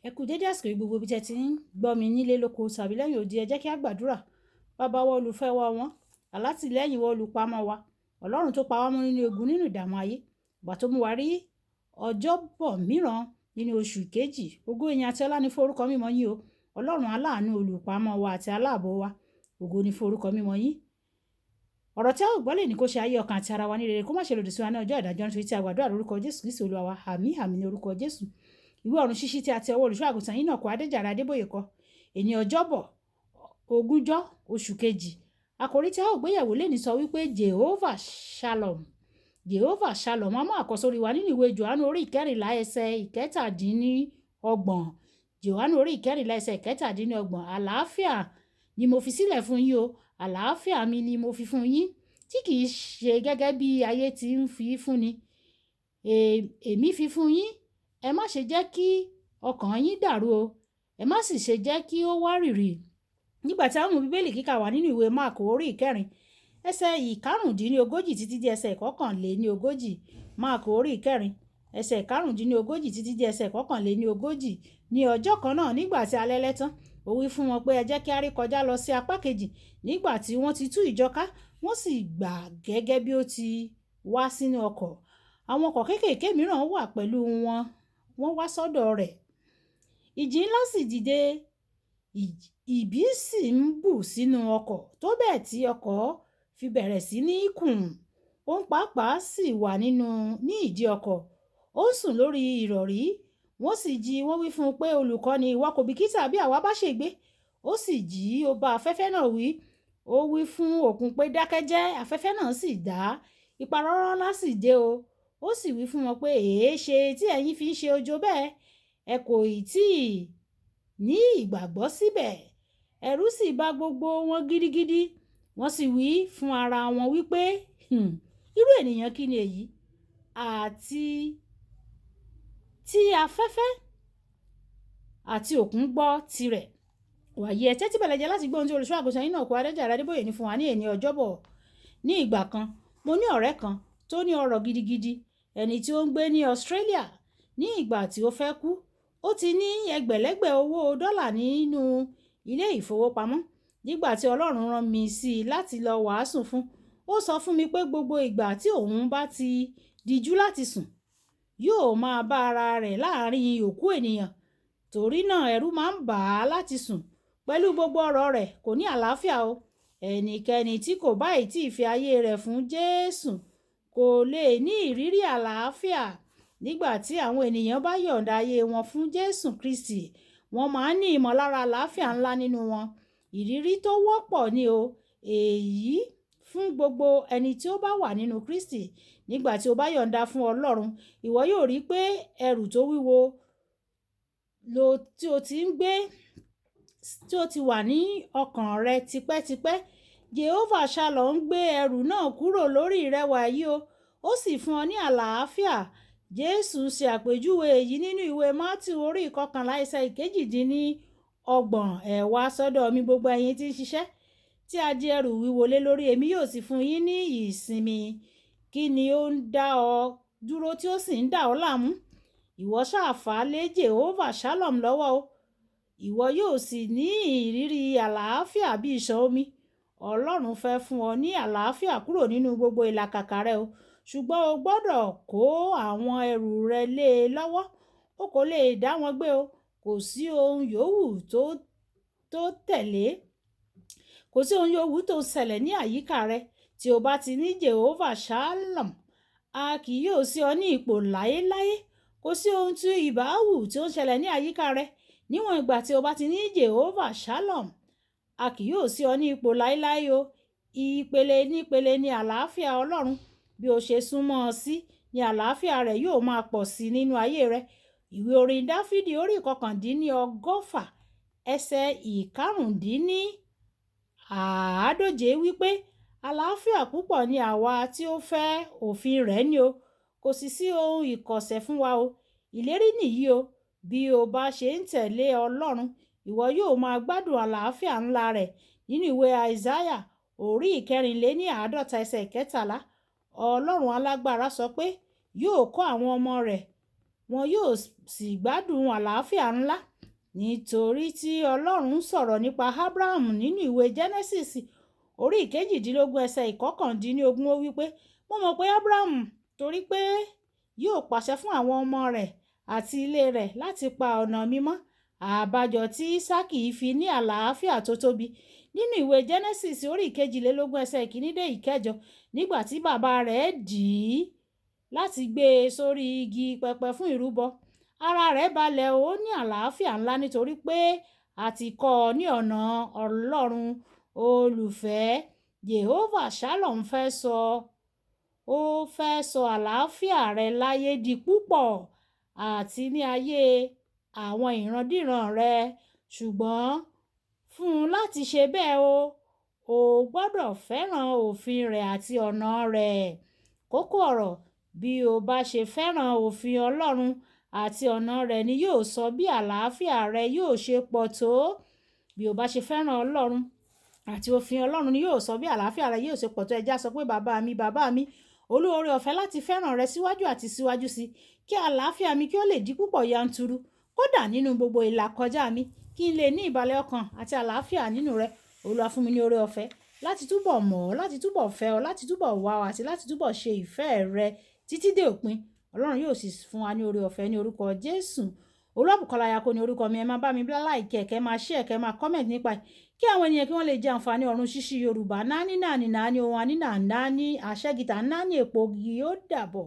Ẹ kú dédé àsìkò yìí gbogbo ibi tí ẹ ti ń gbọ́ mi nílé lóko tàbí lẹ́yìn odi, ẹ jẹ́ kí a gbàdúrà. Bàbá wa olùfẹ́ wa wọn, alátìlẹ́yìn wa olùpamọ́ wa, Ọlọ́run tó pa wá mọ́ nínú egun nínú ìdààmú ayé, ìgbà tó mú wa rí ọjọ́bọ̀ mìíràn nínú oṣù kejì. Ògo ìyìn àti ọlá ni fún orúkọ mímọ́ yín o. Ọlọ́run aláàánú olùpamọ́ wa àti aláàbò wa, ògo ni fún orúkọ mímọ́ yín. Ọ̀rọ̀ tí a ó gbọ́ lè ní kó ṣe ayé ọkàn àti ara wa ní rere, kó má ṣe lòdì sí wa ní ọjọ́ ìdájọ́, nítorí tí a gbàdúrà lórúkọ Jésù Kristi Olúwa wa. Àmín àmín ní orúkọ Jésù. Ìwé ọ̀run ṣíṣí tí a ti ọwọ́ olùṣọ́ àgùntàn yín náà kọ Adéjàre Adébóyè kọ. Èní ọjọ́bọ̀ ogúnjọ́ oṣù kejì. Àkòrí tí a ó gbéyẹ̀wò lè ní sọ wípé Jehovah Shalom. Jehovah Shalom. A mú àkọ́sórí wa nínú ìwé Jòhánù orí ìkẹrìnlá ẹsẹ̀ ìkẹtàdínníọgbọ̀n. Jòhánù orí ìkẹrìnlá ẹsẹ̀ ìkẹtàdínníọgbọ̀n. Àlàáfíà ni mo fi sílẹ̀ fún yín o. Àlàáfíà mi ni mo fi fún yín, tí kìí ṣe gẹ́gẹ́ bí ayé ti ń fi fún ni. Èmi fi fún yín. Ẹ má ṣe jẹ́ kí ọkàn yín dàrú o. Ẹ má sì ṣe jẹ́ kí ó wárìrì. Nígbà tí a mú bíbélì kíkà wá nínú ìwé Máàkù orí ìkẹrin ẹsẹ̀ ìkarùndínlógójì títí di ẹsẹ̀ ìkọkànléníogójì. Máàkù orí ìkẹrin ẹsẹ̀ ìkarùndínlógójì títí di ẹsẹ̀ ìkọkànléníogójì. Ní ọjọ́ kan náà nígbà tí alẹ́ lẹ́ tán, ó wí fún wọn pé ẹ jẹ́ kí a rí kọjá lọ sí apá kejì. Nígbà tí wọ́n ti tú ìjọ ká, wọ́n sì gbà gẹ́gẹ́ bí ó ti wá sínú ọkọ̀. Àwọn ọkọ̀ kéékèèké mìíràn wà pẹ̀lú wọn, wọ́n wá sọ́dọ̀ rẹ̀. Ìjì ńlá sì dìde, ìbí sì ń bù sínú ọkọ̀, tó bẹ́ẹ̀ tí ọkọ̀ fi bẹ̀rẹ̀ sí ní kùn. Òun pàápàá sì wà ní ìdí ọkọ̀. Ó ń sùn lórí ìrọ̀rí. Wọ́n sì jí, wọ́n wí fún un pé, Olùkọ́ni, ìwọ kò bìkítà bí àwa bá ṣègbé? Ó sì jí, ó bá afẹ́fẹ́ náà wí. Ó wí fún òkun pé, dákẹ́jẹ́. Afẹ́fẹ́ náà sì dá. Ìparọ́rọ́ ńlá sì dé o. Ó sì wí fún wọn pé, èéṣe tí ẹ̀yin fi ń ṣe ojo bẹ́ẹ̀? Ẹ kò ì tí ì ní ìgbàgbọ́ síbẹ̀. Ẹ̀rù sì bà gbogbo wọn gidigidi. Wọ́n sì wí fún ara wọn wípé, irú ènìyàn kí ni èyí? Àti tí afẹ́fẹ́ àti òkun gbọ́ tirẹ̀. Wàyí ẹ tẹ́tí bẹ̀lẹ̀ jẹ́ láti gbọ́ ohun tí olùṣọ́ àgùntàn yín náà kọ Adéjàre Adébóyè ní fún wa ní èní ọjọ́bọ̀. Ní ìgbà kan, mo ní ọ̀rẹ́ kan tó ní ọrọ̀ gidigidi, ẹni tí ó ń gbé ní Australia. Ní ìgbà tí ó fẹ́ kú, ó ti ní ẹgbẹ̀lẹ́gbẹ̀ owó dọ́là nínú ilé ìfowópamọ́. Nígbà tí Ọlọ́run rán mi sí i láti lọ wàásù fún, ó sọ fún mi pé gbogbo ìgbà tí òun bá ti dijú láti sùn, yóò máa bá ara rẹ̀ láàrin òkú ènìyàn. Torí náà ẹ̀rù máa ń bà á láti sùn. Pẹ̀lú gbogbo ọrọ̀ rẹ̀, kò ní àlàáfíà o. Ẹnikẹ́ni tí kò bá ì tí ì fi ayé rẹ̀ fún Jésù kò lè ní ìrírí àlàáfíà. Nígbà tí àwọn ènìyàn bá yọ̀ǹda ayé wọn fún Jésù Kristi, wọ́n máa ń ní ìmọ̀lára àlàáfíà ńlá nínú wọn. Ìrírí tó wọ́pọ̀ ni o. Èyí fún gbogbo ẹni tí ó bá wà nínú Kristi. Nígbà tí o bá yọ̀ǹda fún Ọlọ́run, ìwọ yóò rí pé ẹrù tó wíwo tí o ti ń gbé, tí ó ti wà ní ọkàn rẹ tipẹ́tipẹ́, Jehovah Shalom gbé ẹrù náà kúrò lórí rẹ wàyí o. Ó sì fún ọ ní àlàáfíà. Jésù ṣe àpèjúwe èyí nínú ìwé Mátíù orí ìkọkànlá ẹsẹ̀ ìkejìdínníọgbọ̀n. Ẹ wá sọ́dọ̀ mi gbogbo ẹ̀yin tí ń ṣiṣẹ́, tí a di ẹrù wíwo lé lórí, èmi yóò sì fún yín ní ìsinmi. Kí ni ó ń dá ọ dúró tí ó sì ń dà ọ́ láàmú? Ìwọ ṣáà fà lé Jehovah Shalom lọ́wọ́ o. Ìwọ yóò sì ní ìrírí àlàáfíà bí ìṣàn omi. Ọlọ́run fẹ́ fún ọ ní àlàáfíà kúrò nínú gbogbo ìlàkàkà rẹ o. Ṣùgbọ́n o gbọ́dọ̀ kó àwọn ẹrù rẹ lé e lọ́wọ́. O kò lè dá wọn gbé o. Kò sí ohun yòówù tó tẹ̀lé. Kò sí ohun yòówù tó ṣẹlẹ̀ ní àyíká rẹ. Tí o bá ti ní Jehovah Shalom, a kì yóò sí ọ ní ipò láéláé. Kò sí ohun tí ìbáwù tí ó ń ṣẹlẹ̀ ní àyíká rẹ. Níwọ̀n ìgbà tí o bá ti ní Jehovah Shalom, a kì yóò sí ọ ní ipò láéláé o. Ìpele nípele ni àlàáfíà Ọlọ́run. Bí o ṣe súnmọ́ ọ sí, ni àlàáfíà rẹ̀ yóò máa pọ̀ sí nínú ayé rẹ. Ìwé orin Dáfídì orí ìkọkàndínníọgọ́fà ẹsẹ̀ ìkarùndínníàádóje wípé, àlàáfíà púpọ̀ ni àwa tí ó fẹ́ òfin rẹ̀ ní o. Kò sì sí ohun ìkọ̀sẹ̀ fún wa o. Ìlérí nìyí o. Bí o bá ṣe ń tẹ̀lé Ọlọ́run, ìwọ yóò máa gbádùn àlàáfíà ńlá rẹ̀. Nínú ìwé Àìsáyà orí ìkẹrìnléníàádọ́ta ẹsẹ̀ ìkẹtàlá, Ọlọ́run alágbára sọ pé yóò kọ́ àwọn ọmọ rẹ̀, wọn yóò sì gbádùn àlàáfíà ńlá. nítorí tí Ọlọ́run sọ̀rọ̀ nípa Ábúráhámù nínú ìwé Genesis orí ìkejìdínlógún ẹsẹ̀ ìkọkàndínlógún ó wí pé mo mọ̀ pé Ábúráhámù torí pé yóò pàṣẹ fún àwọn ọmọ rẹ̀ àti ilé rẹ̀ láti pa ọ̀nà mi mọ́ àbájọ tí Ísákì fi ní àlàáfíà tó tóbi nínú ìwé Genesis orí ìkejìlélógún ẹsẹ̀ ìkíní dé ìkẹjọ nígbà tí bàbá rẹ̀ dì í láti gbé e sórí igi pẹpẹ fún ìrúbọ ara rẹ̀ balẹ̀ ó ní àlàáfíà ńlá nítorí pé a ti kọ́ ọ ní ọ̀nà Ọlọ́run olùfẹ́ Jehovah Shalom fẹ́ sọ àlàáfíà rẹ láyé di púpọ̀ àti ní ayé àwọn ìrandíran rẹ ṣùgbọ́n fún un láti ṣe bẹ́ẹ̀ o gbọ́dọ̀ fẹ́ràn òfin rẹ̀ àti ọ̀nà rẹ̀. Kókó ọ̀rọ̀ bí o bá ṣe fẹ́ràn òfin Ọlọ́run àti ọ̀nà rẹ̀ ni yóò sọ bí àlàáfíà rẹ yóò ṣe pọ̀ tó. Bí o bá ṣe fẹ́ràn Ọlọ́run àti òfin Ọlọ́run ni yóò sọ bí àlàáfíà rẹ yóò ṣe pọ̀ tó. Ẹja sọ pé bàbá mi olóore ọ̀fẹ́ láti fẹ́ràn rẹ síwájú àti síwájú sí kí àlàáfíà mi kí ó lè di púpọ̀ yanturu kódà nínú gbogbo ìlàkọjá mi kí n lè ní ìbàlẹ̀ ọkàn àti àlàáfíà nínú rẹ. Olúwa fún mi ní oore ọ̀fẹ́ láti túbọ̀ mọ̀ ọ́ láti túbọ̀ fẹ́ ọ láti túbọ̀ wá ọ àti láti túbọ̀ ṣe ìfẹ́ rẹ títí dé òpin. Ọlọ́run yóò sì fún wa ní oore ọ̀fẹ́ ní orúkọ Jésù. Olúwàbùkọ́lá Ayako ní orúkọ mi. Ẹ máa bá mi like ẹ máa share ẹ máa comment nípa ẹ̀ kí àwọn ènìyàn kí wọ́n lè jẹ àǹfààní ọ̀run ṣíṣí Yorùbá náání ohun àní náání àṣẹ́gìtà náání èpò ó dàbọ̀.